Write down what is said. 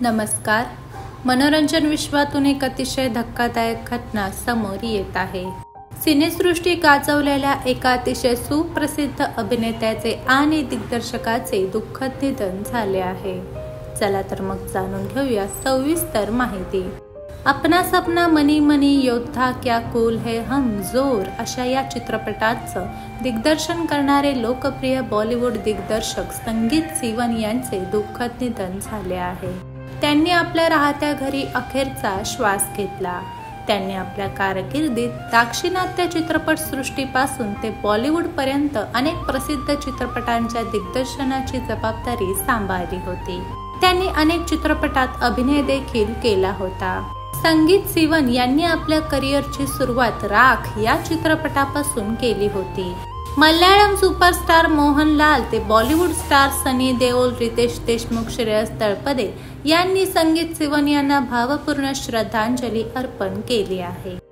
नमस्कार. मनोरंजन विश्वातून एक अतिशय धक्कादायक घटना समोर येत आहे. सिनेसृष्टी गाजवलेल्या एका अतिशय सुप्रसिद्ध अभिनेत्याचे आणि दिग्दर्शकाचे दुःखद निधन झाले आहे. चला तर मग जाणून घेऊया सविस्तर माहिती. अपना सपना मनी मनी, योद्धा, क्या कूल है हम, जोर अशा या चित्रपटाचं दिग्दर्शन करणारे लोकप्रिय बॉलिवूड दिग्दर्शक संगीत सिवन यांचे दुःखद निधन झाले आहे. त्यांनी आपल्या राहत्या घरी अखेरचा श्वास घेतला. त्यांनी आपल्या कारकिर्दीत दाक्षिणात्य चित्रपट सृष्टीपासून ते बॉलिवूड पर्यंत अनेक प्रसिद्ध चित्रपटांच्या दिग्दर्शनाची जबाबदारी सांभाळली होती. त्यांनी अनेक चित्रपटात अभिनय देखील केला होता. संगीत सिवन यांनी आपल्या करिअरची सुरुवात राख या चित्रपटापासून केली होती. मल्याळम सुपरस्टार मोहनलाल ते बॉलिवूड स्टार सनी देओल, रितेश देशमुख, श्रेयस तळपदे यांनी संगीत सिवन यांना भावपूर्ण श्रद्धांजली अर्पण केली आहे.